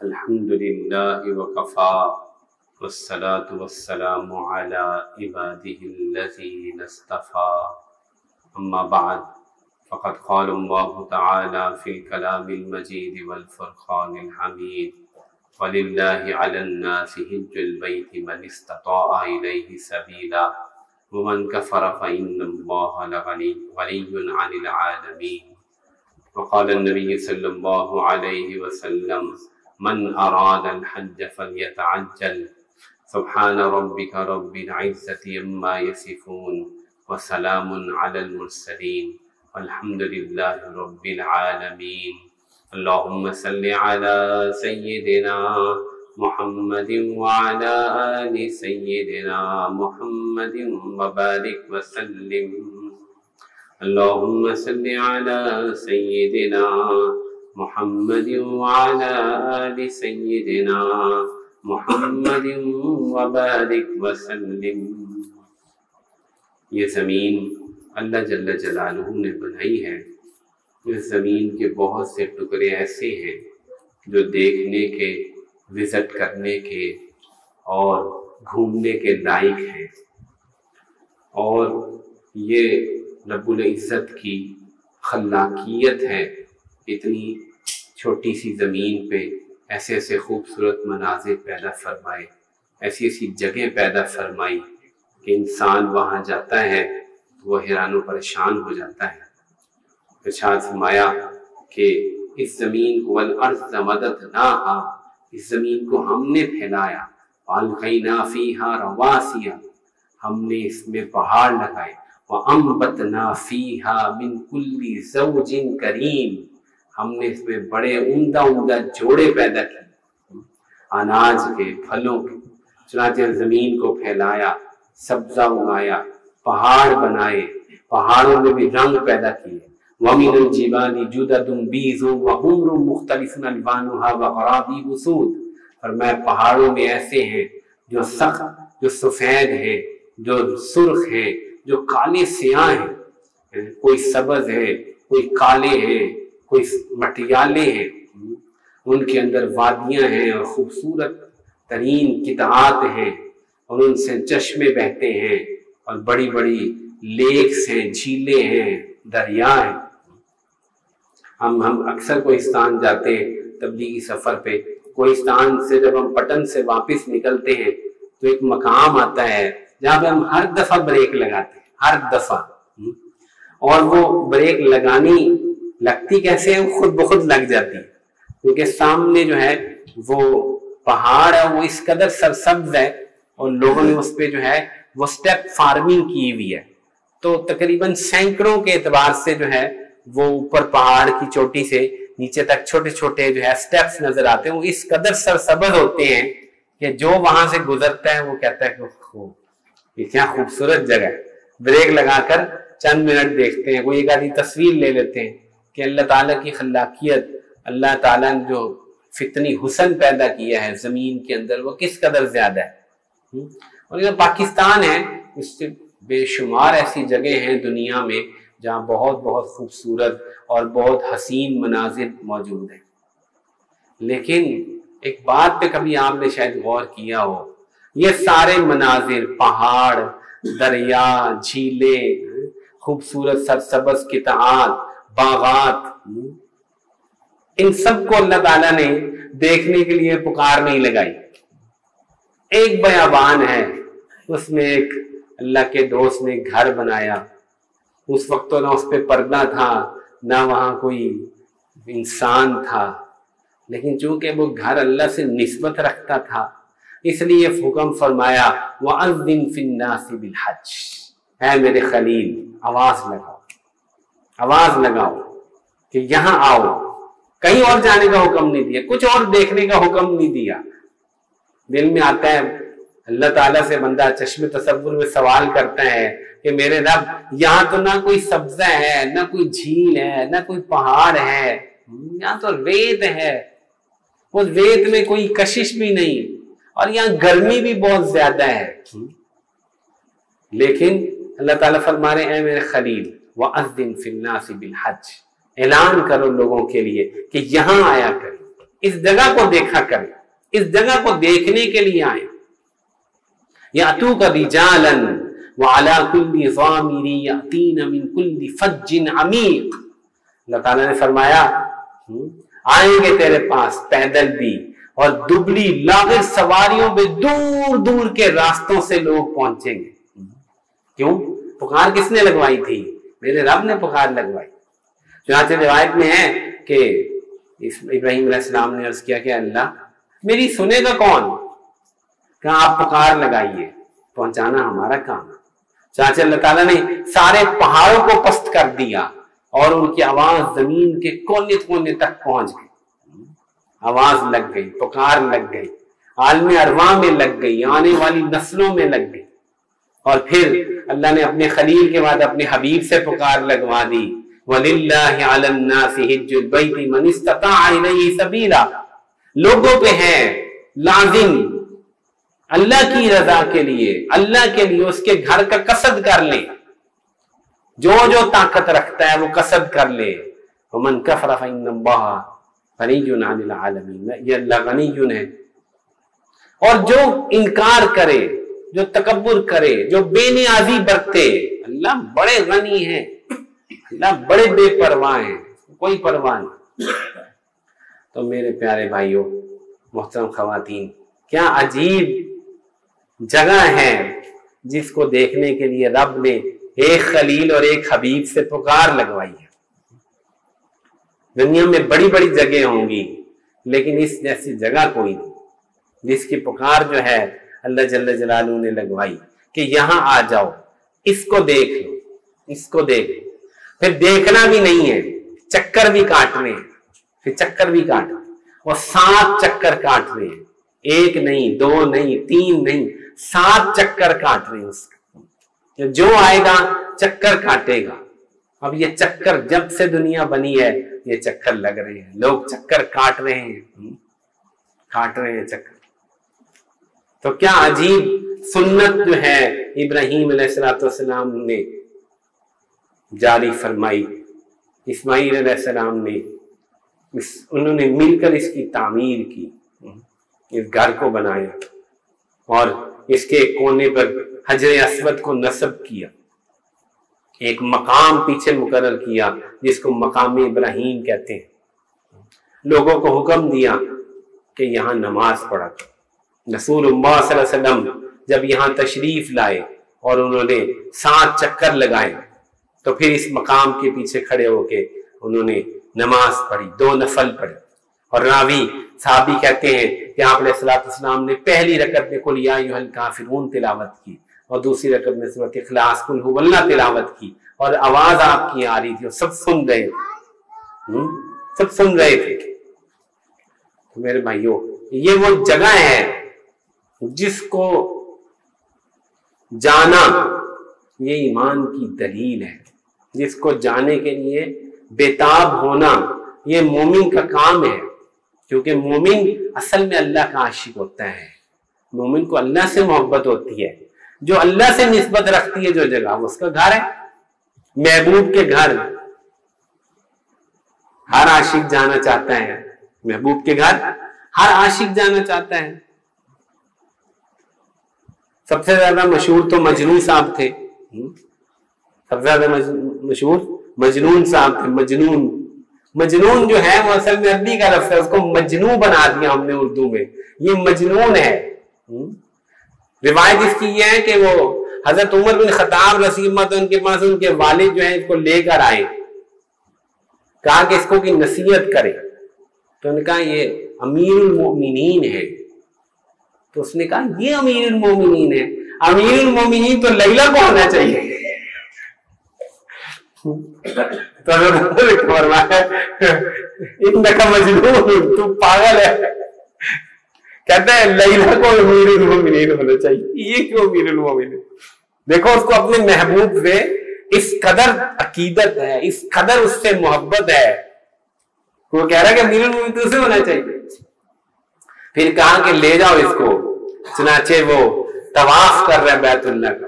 الحمد لله وكفى والصلاة والسلام على عباده الذين اصطفى أما بعد فقد قال الله تعالى في الكلام المجيد والفرقان الحميد ولله على الناس حج البيت من استطاع إليه سبيلا ومن كفر فإن الله لغني عن العالمين وقال النبي صلى الله عليه وسلم من أراد الحج فليتعجل سبحان ربك رب العزة عما يصفون وسلام على المرسلين والحمد لله رب العالمين اللهم صل على سيدنا محمد وعلى آل سيدنا محمد وبارك وسلم اللهم صل على سيدنا محمد وعلى آل سيدنا محمد وبارک وسلم۔ یہ زمین اللہ جل جلالہ نے بنائی ہے۔ اس زمین کے بہت سے ٹکڑے ایسے ہیں جو دیکھنے کے، وزٹ کرنے کے اور گھومنے کے لائق ہیں، اور یہ رب العزت کی خلاقیت ہے۔ اتنی چھوٹی سی زمین پہ ایسے ایسے خوبصورت مناظر پیدا فرمائے، ایسی ایسی جگہ پیدا فرمائی کہ انسان وہاں جاتا ہے تو وہ حیران و پریشان ہو جاتا ہے۔ ارشاد فرمایا کہ اس زمین کو والارض مددناہا، اس زمین کو ہم نے پھیلایا، والقینا فیہا رواسیا، ہم نے اس میں پہاڑ لگائے، وانبتنا فیہا من کل زوج کریم، ہم نے اس میں بڑے عمدہ جوڑے پیدا کیے اناج کے، پھلوں کے۔ چنانچہ زمین کو پھیلایا، سبزہ اگایا، پہاڑ بنائے، پہاڑوں میں بھی رنگ پیدا کیے۔ وَمِنَ الْجِبَالِ جُدَدٌ بِيضٌ وَحُمْرٌ مُخْتَلِفٌ أَلْوَانُهَا وَغَرَابِيبُ سُودٌ، فرمایا پہاڑوں میں ایسے ہیں جو سخت، جو سفید ہیں، جو سرخ ہیں، جو کالے سیاہ ہیں، کوئی سبز ہے، کوئی کالے ہیں، کوئی مٹیالے ہیں، ان کے اندر وادیاں ہیں اور خوبصورت ترین قطعات ہیں، اور ان سے چشمے بہتے ہیں، اور بڑی بڑی لیکس ہیں، جھیلیں ہیں، دریا ہیں۔ ہم اکثر کوہستان جاتے ہیں تبلیغی سفر پہ۔ کوہستان سے جب ہم پٹن سے واپس نکلتے ہیں تو ایک مقام آتا ہے جہاں پہ ہم ہر دفعہ بریک لگاتے ہیں، ہر دفعہ، اور وہ بریک لگتی کیسے ہے؟ خود بخود لگ جاتی ہے، کیونکہ سامنے جو ہے وہ پہاڑ ہے، وہ اس قدر سرسبز ہے، اور لوگوں نے اس پہ جو ہے وہ سٹیپ فارمنگ کی ہوئی ہے، تو تقریباً سینکڑوں کے اعتبار سے جو ہے وہ اوپر پہاڑ کی چوٹی سے نیچے تک چھوٹے چھوٹے جو ہے سٹیپس نظر آتے ہیں۔ وہ اس قدر سرسبز ہوتے ہیں کہ جو وہاں سے گزرتا ہے وہ کہتا ہے کہ یہ کیا خوبصورت جگہ ہے۔ بریک لگا کر چند منٹ دیکھتے ہیں، کوئی ایک آدھی تصویر لے لیتے ہیں کہ اللہ تعالیٰ کی خلاقیت، اللہ تعالیٰ نے جو فتنی حسن پیدا کیا ہے زمین کے اندر وہ کس قدر زیادہ ہے۔ اور یہ پاکستان ہے، اس سے بے شمار ایسی جگہ ہیں دنیا میں جہاں بہت بہت خوبصورت اور بہت حسین مناظر موجود ہیں، لیکن ایک بات پہ کبھی آپ نے شاید غور کیا ہو، یہ سارے مناظر، پہاڑ، دریا، جھیلیں، خوبصورت سرسبز قطعات، باغات، ان سب کو اللہ تعالیٰ نے دیکھنے کے لیے پکار نہیں لگائی۔ ایک بیابان ہے، اس میں ایک اللہ کے دوست نے گھر بنایا، اس وقت تو نہ اس پہ پردہ تھا، نہ وہاں کوئی انسان تھا، لیکن چونکہ وہ گھر اللہ سے نسبت رکھتا تھا اس لیے حکم فرمایا وَأَذِّن فِي النَّاسِ بِالْحَجِّ، اے میرے خلیل آواز لگاؤ کہ یہاں آؤ۔ کہیں اور جانے کا حکم نہیں دیا، کچھ اور دیکھنے کا حکم نہیں دیا۔ دل میں آتا ہے اللہ تعالیٰ سے بندہ چشم تصور میں سوال کرتا ہے کہ میرے رب یہاں تو نہ کوئی سبزہ ہے، نہ کوئی جھیل ہے، نہ کوئی پہاڑ ہے، یہاں تو ریت ہے، اس ریت میں کوئی کشش بھی نہیں، اور یہاں گرمی بھی بہت زیادہ ہے۔ لیکن اللہ تعالیٰ فرما رہے ہیں اے میرے خلیل وَأَذِّن فِي النَّاسِ بِالْحَجِّ، اعلان کرو لوگوں کے لیے کہ یہاں آیا کریں، اس جگہ کو دیکھا کریں، اس جگہ کو دیکھنے کے لیے آئے. یاتوک رجالا وعلی کل ضامر یاتین من کل فج عمیق. اللہ تعالیٰ نے فرمایا آئیں گے تیرے پاس پیدل بھی اور دبلی لاغر سواریوں میں دور دور کے راستوں سے لوگ پہنچیں گے. کیوں؟ پکار کس نے لگوائی تھی؟ میرے رب نے پکار لگوائی. چنانچہ روایت میں ہے کہ ابراہیم علیہ السلام نے عرض کیا کہ اللہ میری سنے گا کون؟ کہاں آپ پکار لگائیے، پہنچانا ہمارا کام ہے. چنانچہ اللہ تعالیٰ نے سارے پہاڑوں کو پست کر دیا اور ان کی آواز زمین کے کونے کونے تک پہنچ گئی. آواز لگ گئی، پکار لگ گئی، عالم ارواح میں لگ گئی، آنے والی نسلوں میں لگ گئی. اور پھر اللہ نے اپنے خلیل کے بعد اپنے حبیب سے پکار لگوا دی. وَلِلَّهِ عَلَى النَّاسِ حِجُّ الْبَيْتِ مَنِ اسْتَطَاعَ إِلَيْهِ سَبِيلًا. لوگوں پہ ہے لازم اللہ کی رضا کے لیے، اللہ کے لیے اس کے گھر کا قصد کر لے. جو جو طاقت رکھتا ہے وہ قصد کر لے. وَمَنْ كَفَرَ فَإِنَّ اللَّهَ غَنِيٌّ عَنِ الْعَالَمِينَ. یہ اللہ غنی ہے. اور جو انکار کرے، جو تکبر کرے، جو بے نیازی برتے، اللہ بڑے غنی ہیں، اللہ بڑے بے پرواہ ہیں، کوئی پرواہ نہیں. تو میرے پیارے بھائیوں، محترم خواتین، کیا عجیب جگہ ہے جس کو دیکھنے کے لیے رب نے ایک خلیل اور ایک حبیب سے پکار لگوائی ہے. دنیا میں بڑی بڑی جگہ ہوں گی لیکن اس جیسی جگہ کوئی نہیں جس کی پکار جو ہے اللہ جل جلالہ نے لگوائی کہ یہاں آ جاؤ، اس کو دیکھ لو، اس کو دیکھ لو. پھر دیکھنا بھی نہیں ہے، چکر بھی کاٹنے ہیں، پھر چکر بھی کاٹ اور 7 چکر کاٹ رہے ہیں. 1 نہیں، 2 نہیں، 3 نہیں، 7 چکر کاٹ رہے ہیں. اس کا جو آئے گا چکر کاٹے گا. اب یہ چکر جب سے دنیا بنی ہے یہ چکر لگ رہے ہیں، لوگ چکر کاٹ رہے ہیں، کاٹ رہے ہیں چکر. تو کیا عجیب سنت جو ہے ابراہیم علیہ السلام نے جاری فرمائی. اسماعیل علیہ السلام نے انہوں نے مل کر اس کی تعمیر کی، اس گھر کو بنایا اور اس کے کونے پر حجر اسود کو نصب کیا. ایک مقام پیچھے مقرر کیا جس کو مقام ابراہیم کہتے ہیں. لوگوں کو حکم دیا کہ یہاں نماز پڑھا. رسول اللہ صلی اللہ علیہ وسلم جب یہاں تشریف لائے اور انہوں نے 7 چکر لگائے تو پھر اس مقام کے پیچھے کھڑے ہو کے انہوں نے نماز پڑھی، 2 نفل پڑھی. اور راوی صحابی کہتے ہیں کہ آپ علیہ السلام نے پہلی رکعت میں قل یا ایھا الکافرون تلاوت کی اور دوسری رکعت میں سورۃ اخلاص قل ھو اللہ تلاوت کی اور آواز آپ کی آ رہی تھی اور سب سن رہے تھے، سب سن رہے تھے. تو میرے بھائیوں، یہ وہ جگہ ہے جس کو جانا یہ ایمان کی دلیل ہے، جس کو جانے کے لیے بےتاب ہونا یہ مومن کا کام ہے. کیونکہ مومن اصل میں اللہ کا عاشق ہوتا ہے، مومن کو اللہ سے محبت ہوتی ہے. جو اللہ سے نسبت رکھتی ہے جو جگہ وہ اس کا گھر ہے. محبوب کے گھر ہر عاشق جانا چاہتا ہے، محبوب کے گھر ہر عاشق جانا چاہتا ہے. سب سے زیادہ مشہور تو مجنون صاحب تھے، سب سے زیادہ مشہور مجنون صاحب تھے. مجنون جو ہے وہ اصل میں عربی کا لفظ ہے، اس کو مجنو بنا دیا ہم نے اردو میں. یہ مجنون ہے. روایت اس کی یہ ہے کہ وہ حضرت عمر بن خطاب رضی اللہ عنہ ان کے پاس ان کے والد جو ہیں اس کو لے کر آئے، کہا کہ اس کو کی نصیحت کرے. تو انہوں نے کہا یہ امیر المؤمنین ہے. تو اس نے کہا یہ امیر المومنین ہے، امیر المومنین تو لیلا کو ہونا چاہیے. تو مجنون تو پاگل ہے، کہتا ہے لیلا کو امیر المومنین ہونا چاہیے. یہ کیوں امیر المومنین؟ دیکھو اس کو اپنے محبوب سے اس قدر عقیدت ہے، اس قدر اس سے محبت ہے، وہ کہہ رہا ہے کہ امیر المومنین تو اسے ہونا چاہیے. پھر کہا کہ لے جاؤ اس کو. چنانچہ وہ طواف کر رہا ہے بیت اللہ کا،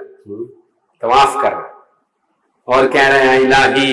طواف کر رہا اور کہہ رہے ہیں الہی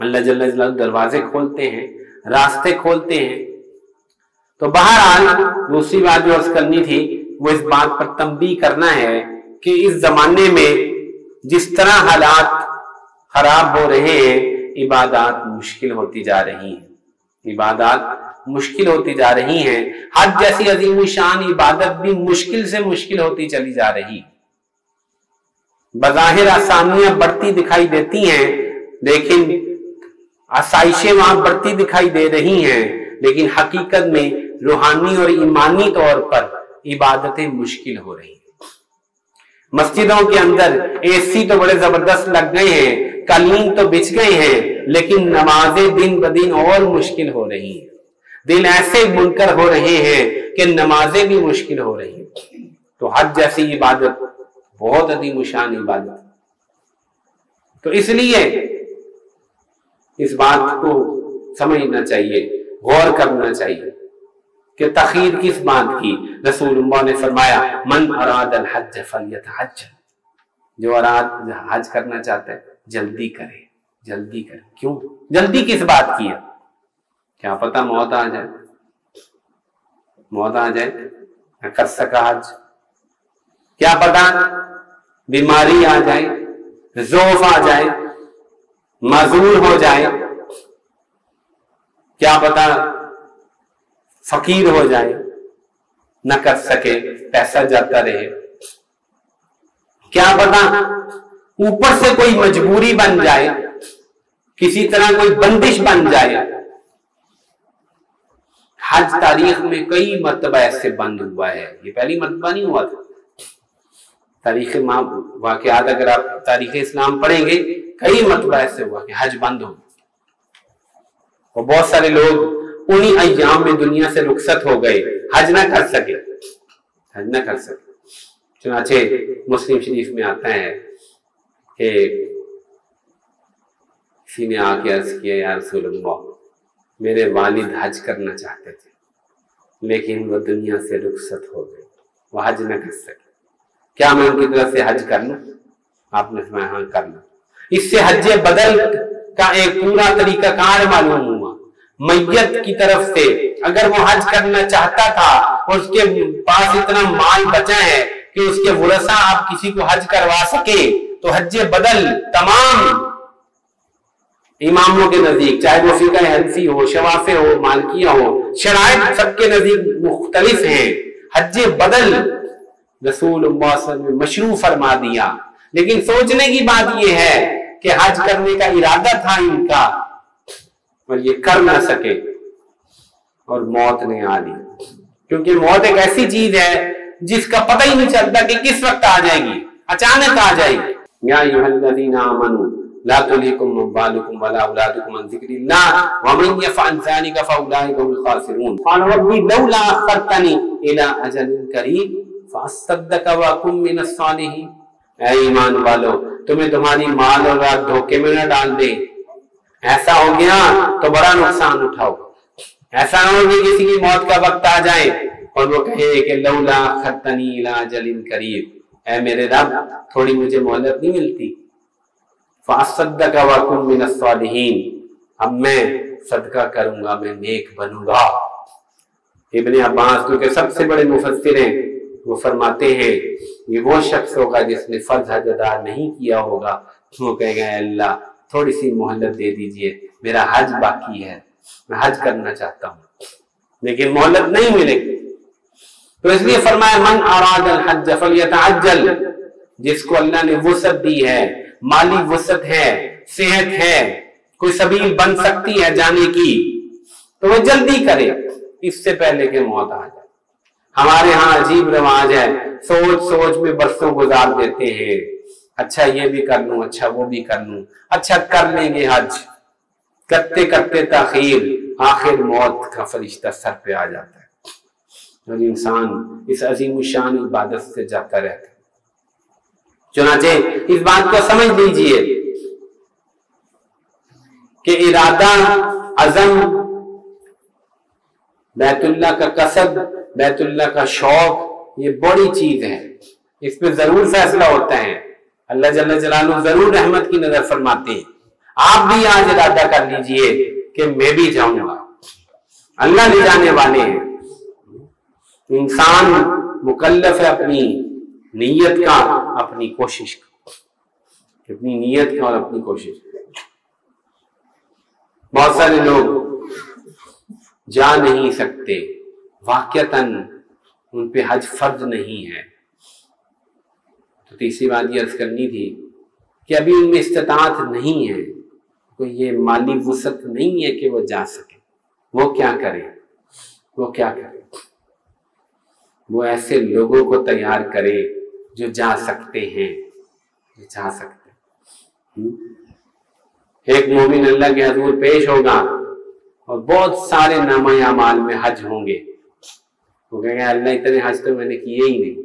اللہ جل جلالہ دروازے کھولتے ہیں، راستے کھولتے ہیں۔ تو بہرحال دوسری بات جو عرض کرنی تھی وہ اس بات پر تنبیہ کرنا ہے کہ اس زمانے میں جس طرح حالات خراب ہو رہے ہیں، عبادات مشکل ہوتی جا رہی ہیں، عبادات مشکل ہوتی جا رہی ہیں۔ حج جیسی عظیم الشان عبادت بھی مشکل سے مشکل ہوتی چلی جا رہی ہے۔ بظاہر آسانیاں بڑھتی دکھائی دیتی ہیں، لیکن آسائشیں وہاں بڑھتی دکھائی دے رہی ہیں، لیکن حقیقت میں روحانی اور ایمانی طور پر عبادتیں مشکل ہو رہی ہیں۔ مسجدوں کے اندر اے سی تو بڑے زبردست لگ گئے ہیں، قالین تو بچھ گئے ہیں، لیکن نمازیں دن بدن اور مشکل ہو رہی ہیں۔ دل ایسے منکر ہو رہے ہیں کہ نمازیں بھی مشکل ہو رہی ہیں۔ تو حج جیسی عبادت بہت عظیم الشان عبادت، تو اس لیے اس بات کو سمجھنا چاہیے، غور کرنا چاہیے کہ تاخیر کس بات کی۔ رسول اللہ نے فرمایا من اراد الحج فلیتعجل، جو اراد حج کرنا چاہتا ہے جلدی کرے، جلدی کرے۔ کیوں جلدی کس بات کی ہے؟ کیا پتہ موت آ جائے، موت آ جائے نہ کر سکا حج، کیا پتہ بیماری آ جائے، ضعف آ جائے، معذور ہو جائے، کیا پتہ فقیر ہو جائے، نہ کر سکے، پیسہ جاتا رہے، کیا پتہ اوپر سے کوئی مجبوری بن جائے، کسی طرح کوئی بندش بن جائے۔ حج تاریخ میں کئی مرتبہ ایسے بند ہوا ہے، یہ پہلی مرتبہ نہیں ہوا تھا۔ تاریخ واقعات اگر آپ تاریخ اسلام پڑھیں گے، کئی مرتبہ ایسے ہوا کہ حج بند ہو، اور بہت سارے لوگ انہی ایام میں دنیا سے رخصت ہو گئے، حج نہ کر سکے، حج نہ کر سکے۔ چنانچہ مسلم شریف میں آتا ہے کہ کسی نے آ کے عرض کیا یا رسول اللہ، میرے والد حج کرنا چاہتے تھے لیکن وہ دنیا سے رخصت ہو گئے، وہ حج نہ کر سکے، کیا میں ان کی طرف سے حج کرنا؟ آپ نے فرمایا ہاں کرنا۔ اس سے حج بدل کا ایک پورا طریقہ کار معلوم ہوا۔ میت کی طرف سے اگر وہ حج کرنا چاہتا تھا اور اس کے پاس اتنا مال بچا ہے کہ اس کے ورثہ آپ کسی کو حج کروا سکے، تو حج بدل تمام اماموں کے نزدیک، چاہے وہ فقہ حنفی ہو، شوافی ہو، مالکیہ ہو، شرائط سب کے نزدیک مختلف ہیں۔ حج بدل رسول اللہ صلی اللہ علیہ وسلم نے مشروع فرما دیا، لیکن سوچنے کی بات یہ ہے کہ حج کرنے کا ارادہ تھا ان کا اور یہ کر نہ سکے، اور موت نے آ لی، کیونکہ موت ایک ایسی چیز ہے جس کا پتہ ہی نہیں چلتا کہ کس وقت آ جائے گی، اچانک آ جائے گی۔ یا ایھا الذین آمنوا لا تلهکم اموالکم ولا اولادکم عن ذکر اللہ ومن یفعل ذلک فاولئک هم الخاسرون قال رب لولا اخرتنی الی اجل قریب فاصدق واکن من الصالحین۔ اے ایمان والو، تمہیں تمہاری مال اور رات دھوکے میں نہ ڈال دے، ایسا ہو گیا تو بڑا نقصان اٹھاؤ، ایسا نہ ہو کہ کسی کی موت کا وقت آ جائے اور وہ کہے کہ لولا اخرتنی الی اجل قریب، اے میرے رب تھوڑی مجھے مہلت نہیں ملتی، فاصدق واکن من الصالحین، اب میں صدقہ کروں گا، میں نیک بنوں گا۔ ابن عباس جو کہ سب سے بڑے مفسر ہیں، وہ فرماتے ہیں یہ وہ شخص ہوگا جس نے فرض حج ادا نہیں کیا ہوگا، وہ کہے گا اے اللہ تھوڑی سی مہلت دے دیجئے، میرا حج باقی ہے، میں حج کرنا چاہتا ہوں لیکن مہلت نہیں ملے گی۔ تو اس لیے فرمایا من اراد الحج فلیتعجل، جس کو اللہ نے وسعت دی ہے، مالی وسعت ہے، صحت ہے، کوئی سبیل بن سکتی ہے جانے کی، تو وہ جلدی کرے اس سے پہلے کہ موت آ جائے۔ ہمارے ہاں عجیب رواج ہے، سوچ سوچ میں برسوں گزار دیتے ہیں، اچھا یہ بھی کر لوں، اچھا وہ بھی کر لوں، اچھا کر لیں گے حج، کرتے کرتے تاخیر، آخر موت کا فرشتہ سر پہ آ جاتا ہے اور انسان اس عظیم الشان عبادت سے جاتا رہتا ہے۔ چنانچہ اس بات کو سمجھ لیجئے کہ ارادہ، عزم، بیت اللہ کا قصد، بیت اللہ کا شوق، یہ بڑی چیز ہے، اس پہ ضرور فیصلہ ہوتا ہے۔ اللہ جل جلالہ ضرور رحمت کی نظر فرماتے ہیں. آپ بھی آج ارادہ کر لیجئے کہ میں بھی جاؤں گا. اللہ لے جانے والے ہیں. انسان مکلف ہے اپنی نیت کا، اپنی کوشش کا، اپنی نیت کا اور اپنی کوشش کا. بہت سارے لوگ جا نہیں سکتے، واقعتاً ان پہ حج فرض نہیں ہے. تو تیسری بات یہ عرض کرنی تھی کہ ابھی ان میں استطاعت نہیں ہے، کوئی یہ مالی وسعت نہیں ہے کہ وہ جا سکے. وہ کیا کرے؟ وہ کیا کرے؟ وہ ایسے لوگوں کو تیار کرے جو جا سکتے ہیں، جو جا سکتے ہیں. ایک مومن اللہ کے حضور پیش ہوگا اور بہت سارے نامہ اعمال میں حج ہوں گے. وہ کہیں گے اللہ اتنے حج تو میں نے کیے ہی نہیں.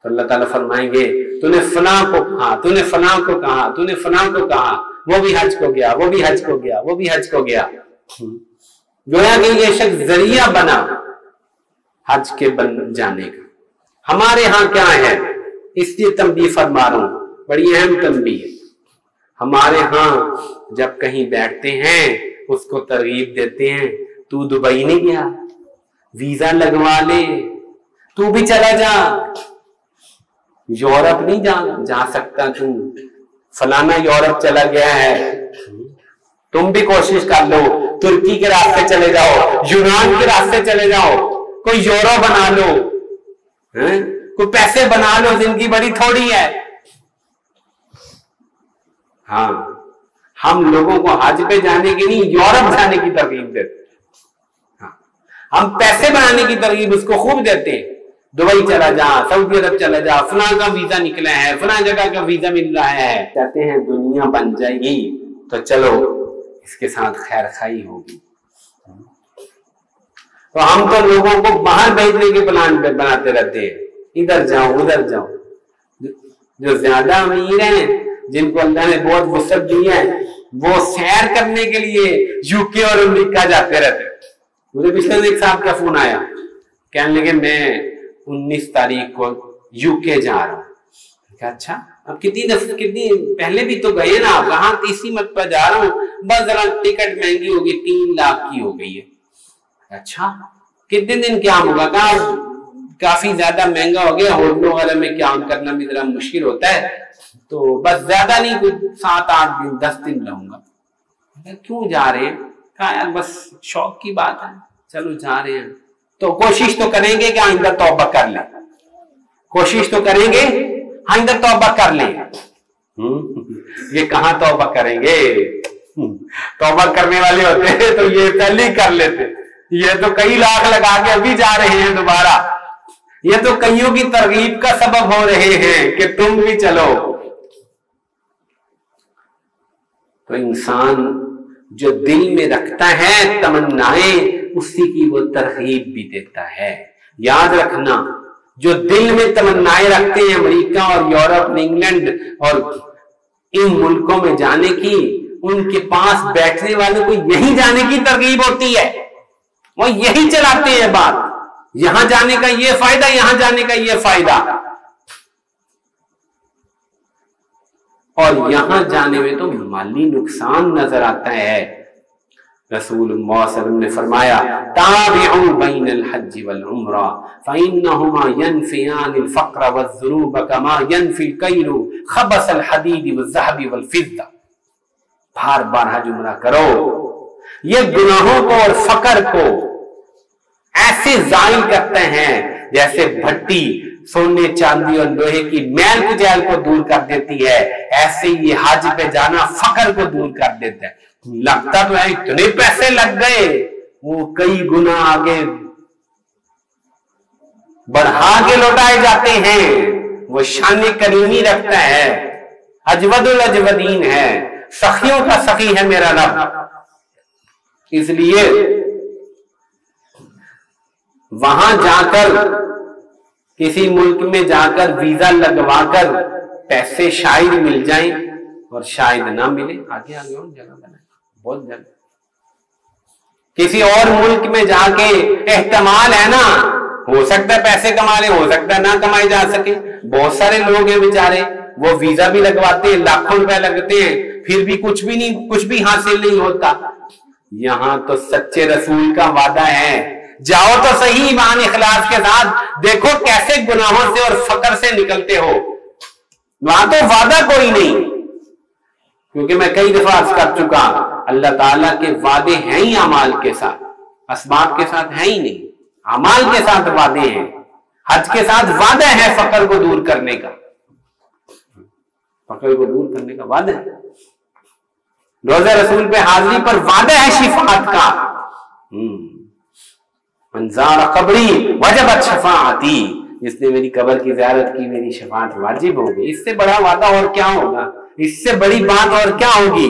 تو اللہ تعالیٰ فرمائیں گے تو نے فلاں کو کہا، تو نے فلاں کو کہا، تو نے فلاں کو کہا، وہ بھی حج کو گیا، وہ بھی حج کو گیا، وہ بھی حج کو گیا. گویا کہ یہ شخص ذریعہ بنا حج کے بن جانے کا. ہمارے ہاں کیا ہے، اس لیے تنبیہ فرما رہا ہوں، بڑی اہم تنبیہ ہے. ہمارے ہاں جب کہیں بیٹھتے ہیں اس کو ترغیب دیتے ہیں، تو دبئی نہیں گیا، ویزا لگوا لے، تو بھی چلا جا. یورپ نہیں جا سکتا تو فلانا یورپ چلا گیا ہے، تم بھی کوشش کر لو، ترکی کے راستے چلے جاؤ، یونان کے راستے چلے جاؤ، کوئی یورو بنا لو، کوئی پیسے بنا لو، زندگی بڑی تھوڑی ہے. ہاں ہم لوگوں کو حج پہ جانے کی نہیں، یورپ جانے کی ترغیب دیتے. ہاں ہم پیسے بنانے کی ترغیب اس کو خوب دیتے ہیں. دبئی چلا جا، سعودی عرب چلا جا، فلاں کا ویزا نکلا ہے، فلاں جگہ کا ویزا مل رہا ہے. کہتے ہیں دنیا بن جائے گی تو چلو اس کے ساتھ خیر خائی ہوگی. تو ہم تو لوگوں کو باہر بھیجنے کے پلان بناتے رہتے ہیں، ادھر جاؤ ادھر جاؤ. جو زیادہ امیر ہیں، جن کو اللہ نے بہت وسعت دی ہے، وہ سیر کرنے کے لیے یو کے اور امریکہ جاتے رہتے. مجھے پچھلے دن ایک صاحب کا فون آیا، کہنے لگے میں 19 تاریخ کو یو کے جا رہا ہوں. اچھا اب کتنی پہلے بھی تو گئے نا، کہاں تیسری مرتبہ جا رہا ہوں، بس ذرا ٹکٹ مہنگی ہوگی، 3 لاکھ کی ہو گئی ہے. اچھا کتنے دن کیا ہوگا؟ کہا کافی زیادہ مہنگا ہو گیا، ہوٹل وغیرہ میں قیام کرنا بھی ذرا مشکل ہوتا ہے، تو بس زیادہ نہیں، کچھ 7-8 دن 10 دن رہوں گا. کیوں جا رہے ہیں؟ کہا یار بس شوق کی بات ہے، چلو جا رہے ہیں. تو کوشش تو کریں گے کہ آئندہ توبہ کر لیں، کوشش تو کریں گے آئندہ توبہ کر لیں. یہ کہاں توبہ کریں گے؟ توبہ کرنے والے ہوتے ہیں تو یہ پہلے ہی کر لیتے. یہ تو کئی لاکھ لگا کے ابھی جا رہے ہیں دوبارہ. یہ تو کئیوں کی ترغیب کا سبب ہو رہے ہیں کہ تم بھی چلو. تو انسان جو دل میں رکھتا ہے تمنائیں، اسی کی وہ ترغیب بھی دیتا ہے. یاد رکھنا، جو دل میں تمنائیں رکھتے ہیں امریکہ اور یورپ، انگلینڈ اور ان ملکوں میں جانے کی، ان کے پاس بیٹھنے والوں کو یہی جانے کی ترغیب ہوتی ہے. وہ یہی چلاتے ہیں بات، یہاں جانے کا یہ فائدہ، یہاں جانے کا یہ فائدہ. اور یہاں جانے میں تو مالی نقصان نظر آتا ہے. رسول اللہ صلی اللہ علیہ وسلم نے فرمایا تابعوا بین الحج والعمرہ فإنہما ینفیان الفقر والذنوب کما ینفی الکیل خبث الحدید والذہب والفضہ. بار بار حج عمرہ کرو، یہ گناہوں کو اور فقر کو ایسے زائل کرتے ہیں جیسے بھٹی سونے چاندی اور لوہے کی میل کچیل کو دور کر دیتی ہے، ایسے یہ حج پہ جانا فقر کو دور کر دیتا ہے. لگتا تو ہے اتنے پیسے لگ گئے، وہ کئی گنا آگے بڑھا کے لوٹائے جاتے ہیں. وہ شان کریمی رکھتا ہے، اجود الاجودین ہے، سخیوں کا سخی ہے میرا رب. اس لیے وہاں جا کر، کسی ملک میں جا کر ویزا لگوا کر پیسے شاید مل جائیں اور شاید نہ ملے. آگے آگے اور جگہ بنائیں، بہت جگہ. کسی اور ملک میں جا کے احتمال ہے نا، ہو سکتا ہے پیسے کما لیں، ہو سکتا ہے نہ کمائے جا سکے. بہت سارے لوگ ہیں بیچارے وہ ویزا بھی لگواتے ہیں، لاکھوں روپے لگتے ہیں، پھر بھی کچھ بھی حاصل نہیں ہوتا۔ یہاں تو سچے رسول کا وعدہ ہے، جاؤ تو صحیح ایمان اخلاص کے ساتھ، دیکھو کیسے گناہوں سے اور فقر سے نکلتے ہو۔ وہاں تو وعدہ کوئی نہیں، کیونکہ میں کئی دفعہ عرض کر چکا، اللہ تعالیٰ کے وعدے ہیں ہی اعمال کے ساتھ، اسباب کے ساتھ ہیں ہی نہیں، اعمال کے ساتھ وعدے ہیں۔ حج کے ساتھ وعدہ ہے فقر کو دور کرنے کا، فقر کو دور کرنے کا وعدہ ہے۔ روزہ رسول پہ حاضری پر وعدہ ہے شفاعت کا، من زار قبری وجبت شفاعتی، جس نے میری قبر کی زیارت کی میری شفاعت واجب ہو گئی۔ اس سے بڑا وعدہ اور کیا ہوگا، اس سے بڑی بات اور کیا ہوگی؟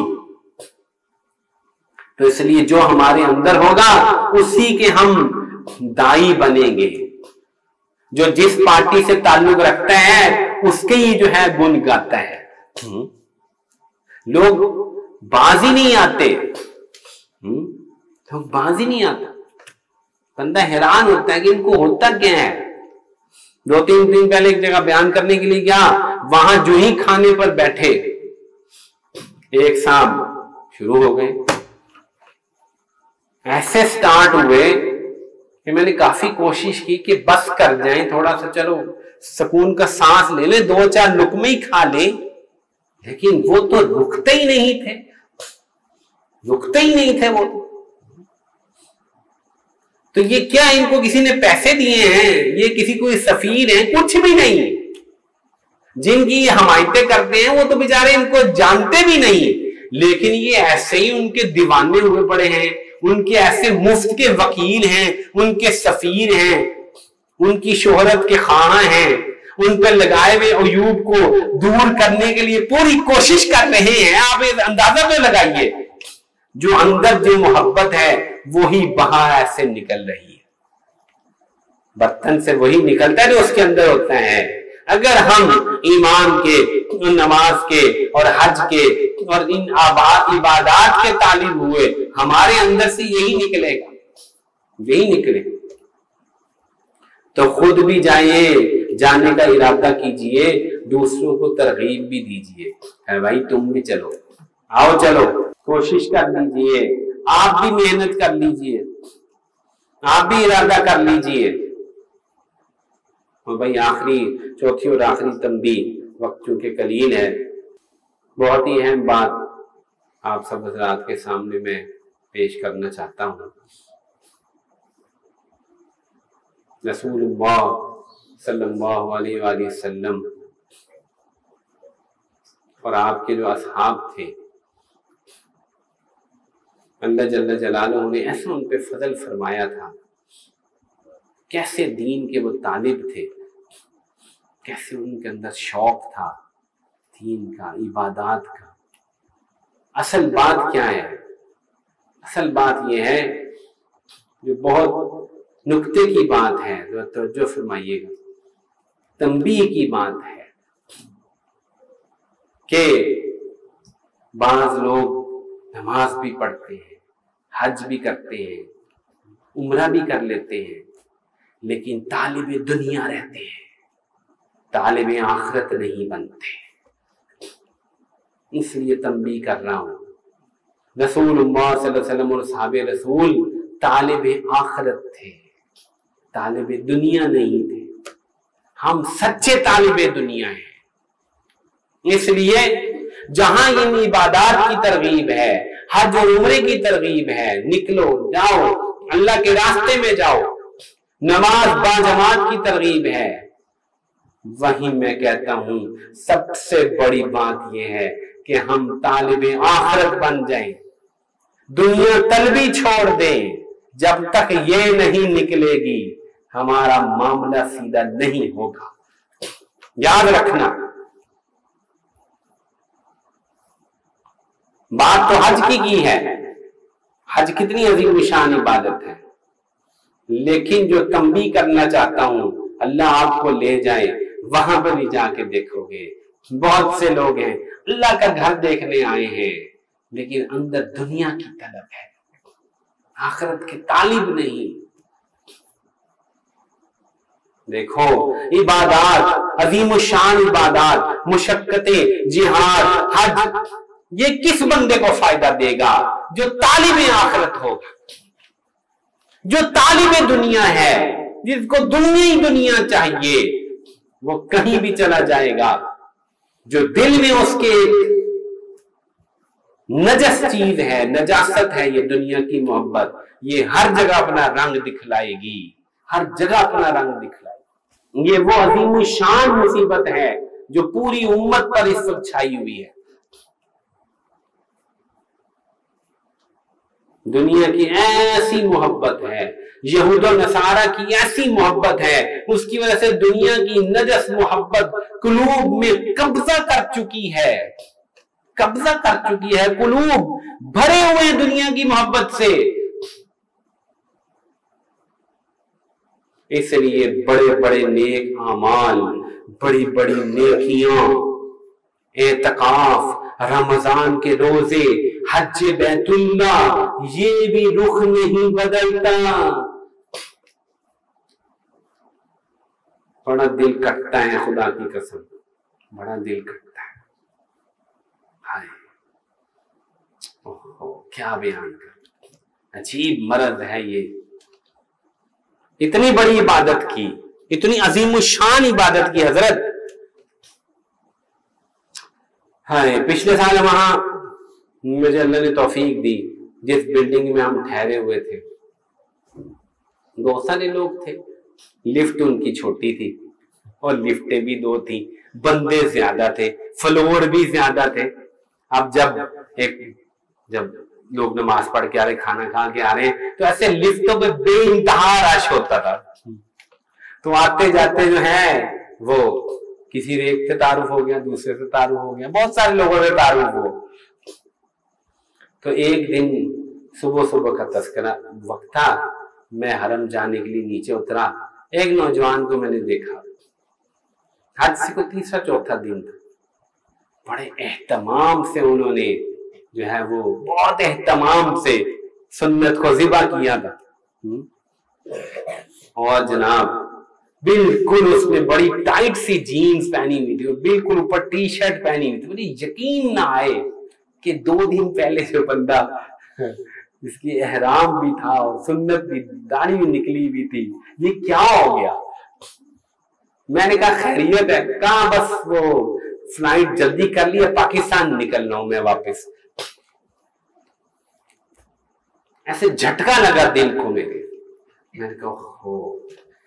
تو اس لیے جو ہمارے اندر ہوگا اسی کے ہم دائی بنیں گے۔ جو جس پارٹی سے تعلق رکھتا ہے اس کے ہی جو ہے گن گاتا ہے۔ لوگ بازی نہیں آتے، لوگ بازی نہیں آتا، بندہ حیران ہوتا ہے کہ ان کو ہوتا کیا ہے۔ 2-3 دن پہلے ایک جگہ بیان کرنے کے لیے گیا، وہاں جو ہی کھانے پر بیٹھے ایک صاحب شروع ہو گئے، ایسے سٹارٹ ہوئے کہ میں نے کافی کوشش کی کہ بس کر جائیں، تھوڑا سا چلو سکون کا سانس لے لیں، 2-4 لقمے ہی کھا لیں، لیکن وہ تو رکتے ہی نہیں تھے، رکتے ہی نہیں تھے وہ تو یہ کیا، ان کو کسی نے پیسے دیے ہیں، یہ کسی کوئی سفیر ہیں؟ کچھ بھی نہیں۔ جن کی یہ حمایتیں کرتے ہیں وہ تو بیچارے ان کو جانتے بھی نہیں، لیکن یہ ایسے ہی ان کے دیوانے ہوئے پڑے ہیں، ان کے ایسے مفت کے وکیل ہیں، ان کے سفیر ہیں، ان کی شہرت کے خواہاں ہیں، ان پہ لگائے ہوئے عیوب کو دور کرنے کے لیے پوری کوشش کر رہے ہیں۔ آپ اندازہ تو لگائیے، جو اندر جو محبت ہے وہی باہر ایسے نکل رہی ہے، برتن سے وہی نکلتا ہے جو اس کے اندر ہوتا ہے۔ اگر ہم ایمان کے، نماز کے اور حج کے اور ان عبادات کے طالب ہوئے، ہمارے اندر سے یہی نکلے گا، یہی نکلے گا، تو خود بھی جائیے، جانے کا ارادہ کیجئے، دوسروں کو ترغیب بھی دیجئے، ہے بھائی تم بھی چلو، آؤ چلو، کوشش کر لیجئے، آپ بھی محنت کر لیجئے، آپ بھی ارادہ کر لیجئے۔ اور بھائی آخری، چوتھی اور آخری تنبیہ، وقت چونکہ قلیل ہے، بہت ہی اہم بات آپ سب حضرات کے سامنے میں پیش کرنا چاہتا ہوں۔ رسول اللہ صلی اللہ علیہ وآلہ وسلم اور آپ کے جو اصحاب تھے، اللہ جل جلالہ نے ایسا ان پہ فضل فرمایا تھا، کیسے دین کے وہ طالب تھے، کیسے ان کے اندر شوق تھا دین کا، عبادات کا۔ اصل بات کیا ہے؟ اصل بات یہ ہے جو بہت نکتے کی بات ہے، جو توجہ فرمائیے گا، تنبیہ کی بات ہے کہ بعض لوگ نماز بھی پڑھتے ہیں، حج بھی کرتے ہیں، عمرہ بھی کر لیتے ہیں، لیکن طالب دنیا رہتے ہیں، طالب آخرت نہیں بنتے۔ اس لیے تنبیہ کر رہا ہوں، رسول اللہ صلی اللہ علیہ وسلم اور صحابہ رسول طالب آخرت تھے، طالب دنیا نہیں تھے۔ ہم سچے طالب دنیا ہیں، اس لیے جہاں ان عبادات کی ترغیب ہے، حج اور عمرے کی ترغیب ہے، نکلو، جاؤ، اللہ کے راستے میں جاؤ، نماز باجماعت کی ترغیب ہے، وہیں میں کہتا ہوں سب سے بڑی بات یہ ہے کہ ہم طالب آخرت بن جائیں، دنیا طلبی چھوڑ دیں۔ جب تک یہ نہیں نکلے گی ہمارا معاملہ سیدھا نہیں ہوگا، یاد رکھنا۔ بات تو حج کی ہے، حج کتنی عظیم شان عبادت ہے، لیکن جو تنبیہ کرنا چاہتا ہوں، اللہ آپ کو لے جائے، وہاں پر بھی جا کے دیکھو گے بہت سے لوگ ہیں اللہ کا گھر دیکھنے آئے ہیں، لیکن اندر دنیا کی طلب ہے، آخرت کے طالب نہیں۔ دیکھو عبادات، عظیم الشان عبادات، مشقتیں، جہاد، حج، یہ کس بندے کو فائدہ دے گا؟ جو طالب آخرت ہوگا، جو طالب دنیا ہے، جس کو دنیا ہی دنیا چاہیے، وہ کہیں بھی چلا جائے گا۔ جو دل میں اس کے نجس چیز ہے، نجاست ہے، یہ دنیا کی محبت، یہ ہر جگہ اپنا رنگ دکھلائے گی، ہر جگہ اپنا رنگ دکھلائے گی۔ یہ وہ عظیم الشان مصیبت ہے جو پوری امت پر اس وقت چھائی ہوئی ہے۔ دنیا کی ایسی محبت ہے، یہود و نصارہ کی ایسی محبت ہے، اس کی وجہ سے دنیا کی نجس محبت قلوب میں قبضہ کر چکی ہے، قبضہ کر چکی ہے، قلوب بھرے ہوئے دنیا کی محبت سے۔ اس لیے بڑے بڑے نیک اعمال، بڑی بڑی نیکیاں، اعتکاف، رمضان کے روزے، حج بیت اللہ، یہ بھی رخ نہیں بدلتا۔ بڑا دل کٹتا ہے، خدا کی قسم بڑا دل کٹتا ہے۔ ہائے کیا بیان کر، عجیب مرض ہے یہ۔ اتنی بڑی عبادت کی، اتنی عظیم الشان عبادت کی حضرت۔ ہائے پچھلے سال وہاں مجھے اللہ نے توفیق دی، جس بلڈنگ میں ہم ٹھہرے ہوئے تھے، بہت سارے لوگ تھے، لفٹ ان کی چھوٹی تھی اور لفٹیں بھی دو تھی، بندے زیادہ تھے، فلور بھی زیادہ تھے۔ اب جب لوگ نماز پڑھ کے آ رہے، کھانا کھا کے آ رہے ہیں، تو ایسے لفٹوں پہ بے انتہا رش ہوتا تھا۔ تو آتے جاتے جو ہے وہ کسی ایک سے تعارف ہو گیا، دوسرے سے تعارف ہو گیا، بہت سارے لوگوں سے تعارف ہو۔ تو ایک دن صبح کا تذکرہ وقت تھا، میں حرم جانے کے لیے نیچے اترا، ایک نوجوان کو میں نے دیکھا، حج سے کوئی تیسرا چوتھا دن تھا، بڑے اہتمام سے انہوں نے جو ہے وہ بہت اہتمام سے سنت کو ذبح کیا تھا، اور جناب بالکل اس نے بڑی ٹائٹ سی جینز پہنی ہوئی تھی اور بالکل اوپر ٹی شرٹ پہنی ہوئی تھی۔ مجھے یقین نہ آئے کہ 2 دن پہلے جو بندہ جس کی احرام بھی تھا اور سنت بھی، داڑھی بھی نکلی ہوئی تھی، یہ کیا ہو گیا؟ میں نے کہا خیریت ہے؟ کہاں بس وہ فلائٹ جلدی کر لی ہے، پاکستان نکلنا ہوں میں واپس۔ ایسے جھٹکا لگا دل کو میرے، میں نے کہا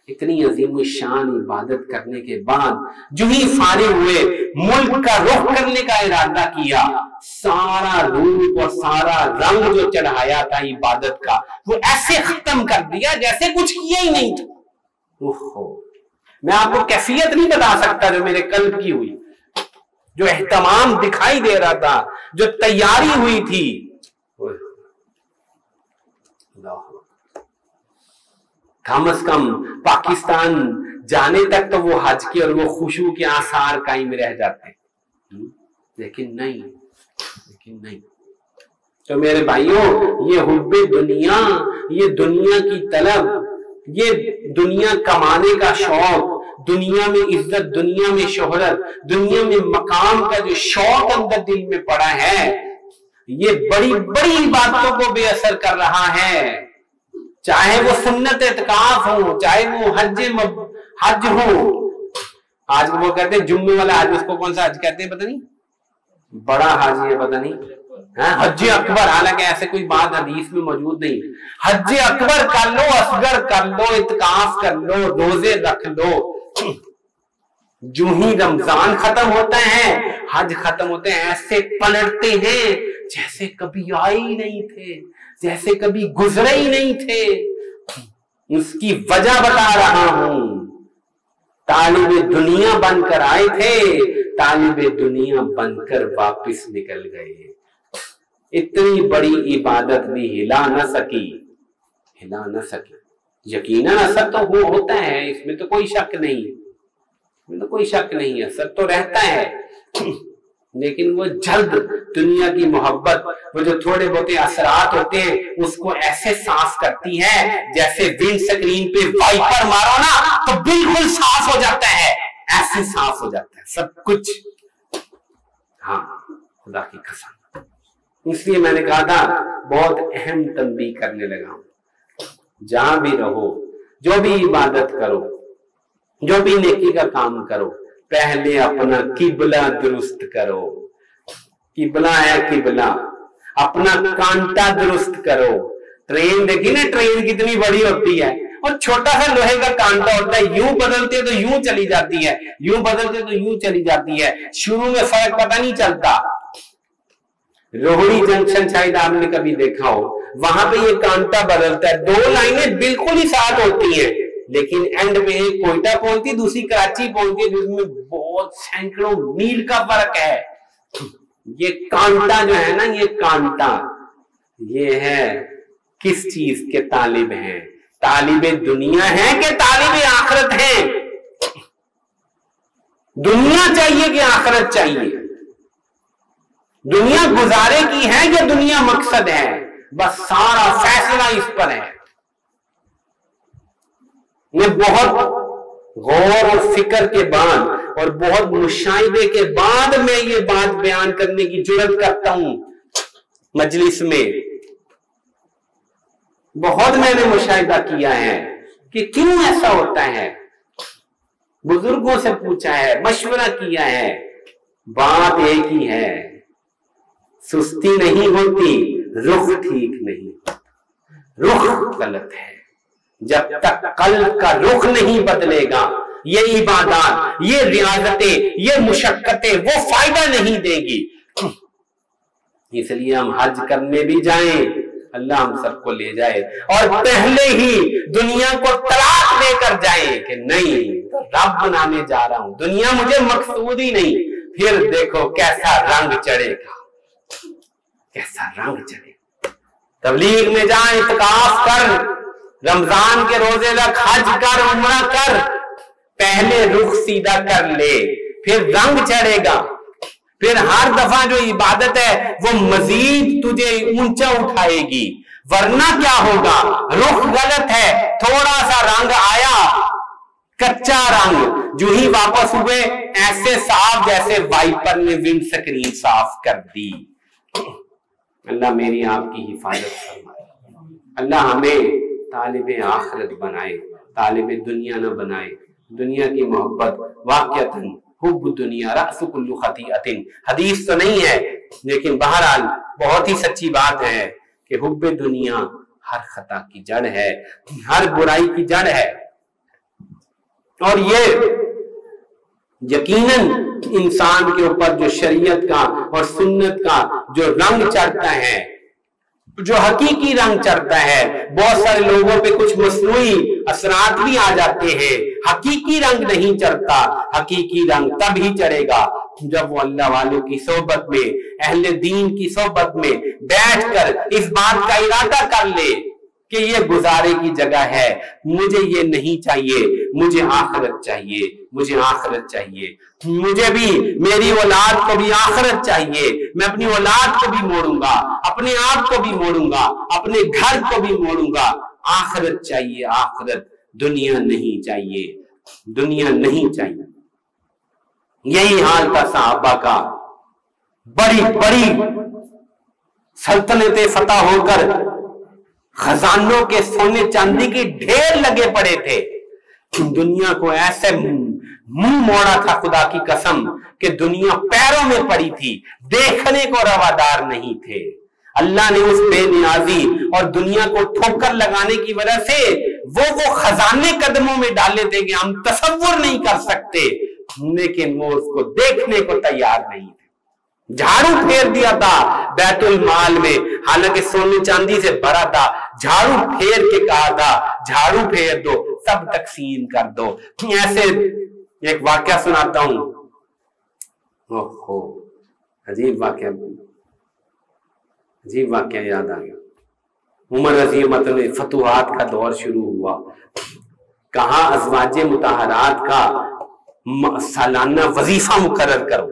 اتنی عظیم الشان عبادت کرنے کے بعد جو ہی فارغ ہوئے، ملک کا رخ کرنے کا ارادہ کیا، سارا روپ اور سارا رنگ جو چڑھایا تھا عبادت کا، وہ ایسے ختم کر دیا جیسے کچھ کیا ہی نہیں تھا۔ میں آپ کو کیفیت نہیں بتا سکتا جو میرے قلب کی ہوئی، جو اہتمام دکھائی دے رہا تھا، جو تیاری ہوئی تھی۔ کم از کم پاکستان جانے تک تو وہ حج کے اور وہ خشوع کے آثار قائم رہ جاتے، لیکن نہیں۔ تو میرے بھائیوں، یہ حب دنیا، یہ دنیا کی طلب، یہ دنیا کمانے کا شوق، دنیا میں عزت، دنیا میں شہرت، دنیا میں مقام کا جو شوق اندر دل میں پڑا ہے، یہ بڑی بڑی باتوں کو بے اثر کر رہا ہے۔ چاہے وہ سنت اعتکاف ہو، چاہے وہ حج ہو۔ آج وہ کہتے ہیں جمعے والا حج، اس کو کون سا حج کہتے ہیں پتہ نہیں، بڑا حج ہے پتہ نہیں، حج اکبر، حالانکہ ایسے کوئی بات حدیث میں موجود نہیں۔ حج اکبر کر لو، اصغر کر لو، اعتکاف کر لو، روزے رکھ لو، جو ہی رمضان ختم ہوتا ہے، حج ختم ہوتے ہیں، ایسے پلٹتے ہیں جیسے کبھی آئے ہی نہیں تھے، جیسے کبھی گزرے ہی نہیں تھے۔ اس کی وجہ بتا رہا ہوں، طالب دنیا بن کر آئے تھے، طالب دنیا بن کر واپس نکل گئے۔ اتنی بڑی عبادت بھی ہلا نہ سکی۔ یقیناً اثر تو وہ ہوتا ہے، اس میں تو کوئی شک نہیں ہے، اثر تو رہتا ہے، لیکن وہ جلد دنیا کی محبت، وہ جو تھوڑے بہت اثرات ہوتے ہیں اس کو ایسے صاف کرتی ہے جیسے ونڈ سکرین پہ وائپر مارو نا تو بالکل صاف ہو جاتا ہے، ایسے صاف ہو جاتا ہے سب کچھ. ہاں خدا کی قسم. اس لیے میں نے کہا تھا بہت اہم تنبیہ کرنے لگا ہوں. جہاں بھی رہو، جو بھی عبادت کرو، جو بھی نیکی کا کام کرو، پہلے اپنا قبلہ درست کرو. قبلہ ہے قبلہ، اپنا کانٹا درست کرو. ٹرین دیکھی نا، ٹرین کتنی بڑی ہوتی ہے اور چھوٹا سا لوہے کا کانٹا ہوتا ہے، یوں بدلتے تو یوں چلی جاتی ہے، یوں بدلتے تو یوں چلی جاتی ہے، شروع میں فرق پتہ نہیں چلتا. روہڑی جنکشن شاید آپ نے کبھی دیکھا ہو، وہاں پہ یہ کانٹا بدلتا ہے، دو لائنیں بالکل ہی ساتھ ہوتی ہیں لیکن اینڈ میں ایک کوئٹہ پہنچتی دوسری کراچی پہنچتی، جس میں بہت سینکڑوں میل کا فرق ہے. یہ کانٹا جو ہے نا، یہ کانٹا یہ ہے کس چیز کے طالب ہیں؟ طالب دنیا ہے کہ طالب آخرت ہے؟ دنیا چاہیے کہ آخرت چاہیے؟ دنیا گزارے کی ہے کہ دنیا مقصد ہے؟ بس سارا فیصلہ اس پر ہے. میں بہت غور اور فکر کے بعد اور بہت مشاہدے کے بعد میں یہ بات بیان کرنے کی جرات کرتا ہوں مجلس میں. بہت میں نے مشاہدہ کیا ہے کہ کیوں ایسا ہوتا ہے. بزرگوں سے پوچھا ہے، مشورہ کیا ہے، بات ایک ہی ہے، سستی نہیں ہوتی، رخ ٹھیک نہیں، رخ غلط ہے. جب تک قلب کا رخ نہیں بدلے گا یہ عبادات، یہ ریاضتیں، یہ مشقتیں وہ فائدہ نہیں دے گی. اس لیے ہم حج کرنے بھی جائیں، اللہ ہم سب کو لے جائے اور پہلے ہی دنیا کو طلاق دے کر جائیں کہ نہیں رب بنانے جا رہا ہوں، دنیا مجھے مقصود ہی نہیں. پھر دیکھو کیسا رنگ چڑھے گا، کیسا رنگ چڑھے گا. تبلیغ میں جائیں، اعتکاف کر، رمضان کے روزے رکھ، حج کر، عمرہ کر، پہلے رخ سیدھا کر لے، پھر رنگ چڑھے گا. پھر ہر دفعہ جو عبادت ہے وہ مزید تجھے اونچا اٹھائے گی. ورنہ کیا ہوگا؟ رخ غلط ہے، تھوڑا سا رنگ آیا، کچا رنگ، جو ہی واپس ہوئے ایسے صاف جیسے وائپر نے ونڈ سکرین صاف کر دی. اللہ میری آپ کی حفاظت فرمائے. اللہ ہمیں طالب آخرت بنائے، طالب دنیا نہ بنائے. دنیا کی محبت واقعتاً حب دنیا رأس کل خطیئۃ، حدیث تو نہیں ہے لیکن بہرحال بہت ہی سچی بات ہے کہ حب دنیا ہر خطا کی جڑ ہے، ہر برائی کی جڑ ہے. اور یہ یقیناً انسان کے اوپر جو شریعت کا اور سنت کا جو رنگ چڑھتا ہے، جو حقیقی رنگ چڑھتا ہے، بہت سارے لوگوں پہ کچھ مصنوعی اثرات بھی آ جاتے ہیں، حقیقی رنگ نہیں چڑھتا. حقیقی رنگ تب ہی چڑھے گا جب وہ اللہ والوں کی صحبت میں، اہل دین کی صحبت میں بیٹھ کر اس بات کا ارادہ کر لے کہ یہ گزارے کی جگہ ہے، مجھے یہ نہیں چاہیے، مجھے آخرت چاہیے، مجھے آخرت چاہیے، مجھے بھی میری اولاد کو بھی آخرت چاہیے. میں اپنی اولاد کو بھی موڑوں گا، اپنے آپ کو بھی موڑوں گا، اپنے گھر کو بھی موڑوں گا. آخرت چاہیے، آخرت، دنیا نہیں چاہیے، دنیا نہیں چاہیے. یہی حال تھا صحابہ کا. بڑی بڑی سلطنتیں فتح ہو کر خزانوں کے سونے چاندی کی ڈھیر لگے پڑے تھے. دنیا کو ایسے منہ موڑا تھا خدا کی قسم کہ دنیا پیروں میں پڑی تھی، دیکھنے کو روادار نہیں تھے. اللہ نے اس بے نیازی اور دنیا کو ٹھوکر لگانے کی وجہ سے وہ خزانے قدموں میں ڈالے تھے کہ ہم تصور نہیں کر سکتے، لیکن وہ اس کو دیکھنے کو تیار نہیں تھے. جھاڑو پھیر دیا تھا بیت المال میں، حالانکہ سونے چاندی سے بھرا تھا. جھاڑو پھیر کے کہا تھا جھاڑو پھیر دو، سب تقسیم کر دو. ایسے ایک واقعہ سناتا ہوں. عجیب واقعہ، عجیب واقعہ یاد آ گیا. عمر رضی اللہ عنہ فتوحات کا دور شروع ہوا. کہاں ازواج مطہرات کا سالانہ وظیفہ مقرر کرو،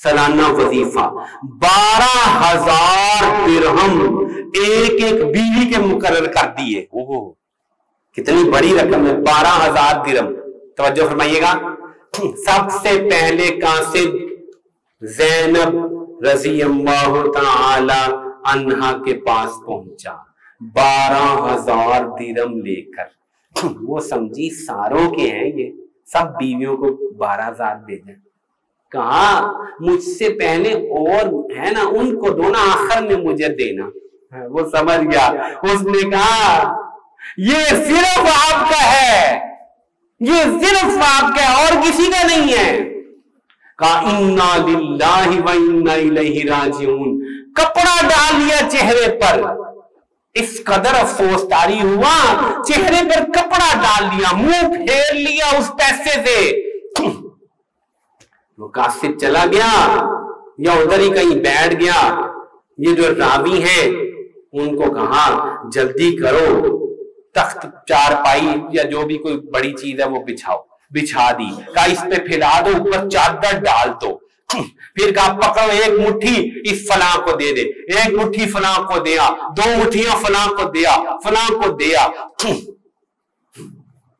سالانہ وظیفہ 12,000 درہم ایک ایک بیوی کے مقرر کر دیے. کتنی بڑی رقم ہے 12,000 درہم. توجہ فرمائیے گا. سب سے پہلے قاصد زینب رضی اللہ تعالی عنہا کے پاس پہنچا 12,000 درہم لے کر. وہ سمجھی ساروں کے ہیں یہ, سب بیویوں کو 12,000 بھیجیں. کہا مجھ سے پہلے اور ہے نا ان کو دو نا, آخر میں مجھے دینا. وہ سمجھ گیا. اس نے کہا یہ صرف آپ کا ہے, یہ صرف آپ کا ہے اور کسی کا نہیں ہے. کہا انا للہ و انا الیہ راجعون. کپڑا ڈال لیا چہرے پر, اس قدر افسوس طاری ہوا, چہرے پر کپڑا ڈال لیا, منہ پھیر لیا اس پیسے سے. وہ قاصد چلا گیا یا ادھر ہی کہیں بیٹھ گیا. یہ جو راوی ہیں ان کو کہا جلدی کرو, تخت چارپائی یا جو بھی کوئی بڑی چیز ہے وہ بچھاؤ. بچھا دی. کہا اس پہ پھیلا دو, اوپر چادر ڈال دو. پھر کہا پکڑو ایک مٹھی اس فلاں کو دے دے, ایک مٹھی فلاں کو دیا, 2 مٹھیاں فلاں کو دیا, فلاں کو دیا.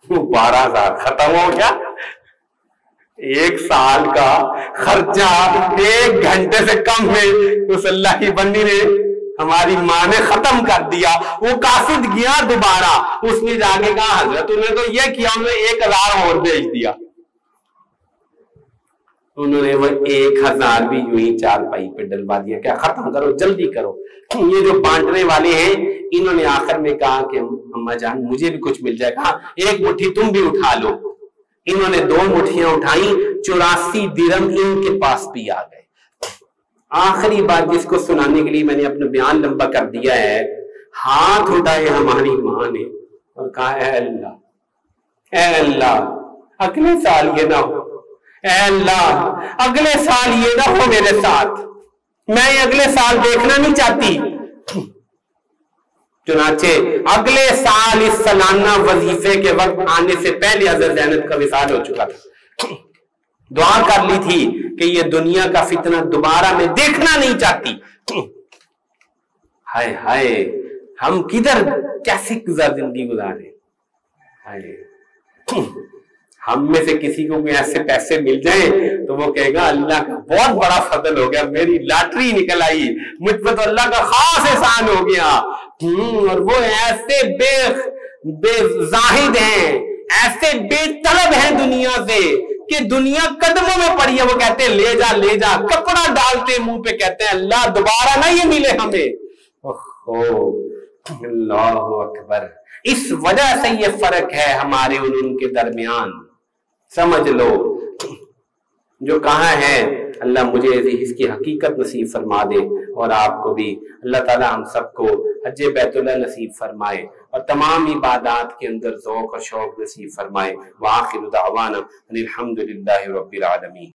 12,000 ختم ہو گیا. 1 سال کا خرچہ 1 گھنٹے سے کم میں اس اللہ کی بندی نے, ہماری ماں نے ختم کر دیا. وہ قاصد گیا دوبارہ, اس نے جا کے کہا حضرت انہوں نے تو یہ کیا, انہوں نے 1,000 اور بھیج دیا. انہوں نے وہ 1,000 بھی یوں ہی چارپائی پہ ڈلوا دیا. کیا ختم کرو, جلدی کرو. یہ جو بانٹنے والے ہیں انہوں نے آخر میں کہا کہ اماں جان مجھے بھی کچھ مل جائے. کہا 1 مٹھی تم بھی اٹھا لو. انہوں نے 2 مٹھیاں اٹھائیں, 84 درہم ان کے پاس بھی آ گئے. آخری بات جس کو سنانے کے لیے میں نے اپنا بیان لمبا کر دیا ہے, ہاتھ اٹھائے ہماری ماں نے اور کہا اے اللہ اگلے سال یہ نہ ہو, اے اللہ اگلے سال یہ نہ ہو میرے ساتھ, میں یہ اگلے سال دیکھنا نہیں چاہتی. چنانچہ اگلے سال اس سالانہ وظیفے کے وقت آنے سے پہلے حضرت زینب کا وصال ہو چکا تھا. دعا کر لی تھی کہ یہ دنیا کا فتنہ دوبارہ میں دیکھنا نہیں چاہتی. ہائے ہائے ہم کدھر کیسے زندگی گزارے. ہم میں سے کسی کو کوئی ایسے پیسے مل جائیں تو وہ کہے گا اللہ کا بہت بڑا فضل ہو گیا, میری لاٹری نکل آئی, مجھ پہ تو اللہ کا خاص احسان ہو گیا. اور وہ ایسے بے زاہد ہیں, ایسے بے طلب ہیں دنیا سے کہ دنیا قدموں میں پڑی ہے. وہ کہتے ہیں لے جا لے جا, کپڑا ڈالتے منہ پہ کہتے ہیں اللہ دوبارہ نہ یہ ملے ہمیں. اللہ اکبر. اس وجہ سے یہ فرق ہے ہمارے ان کے درمیان. سمجھ لو جو کہاں ہے. اللہ مجھے اس کی حقیقت نصیب فرما دے اور آپ کو بھی. اللہ تعالی ہم سب کو حج بیت اللہ نصیب فرمائے اور تمام عبادات کے اندر ذوق اور شوق نصیب فرمائے. وآخر دعوانا ان الحمد للہ رب العالمین.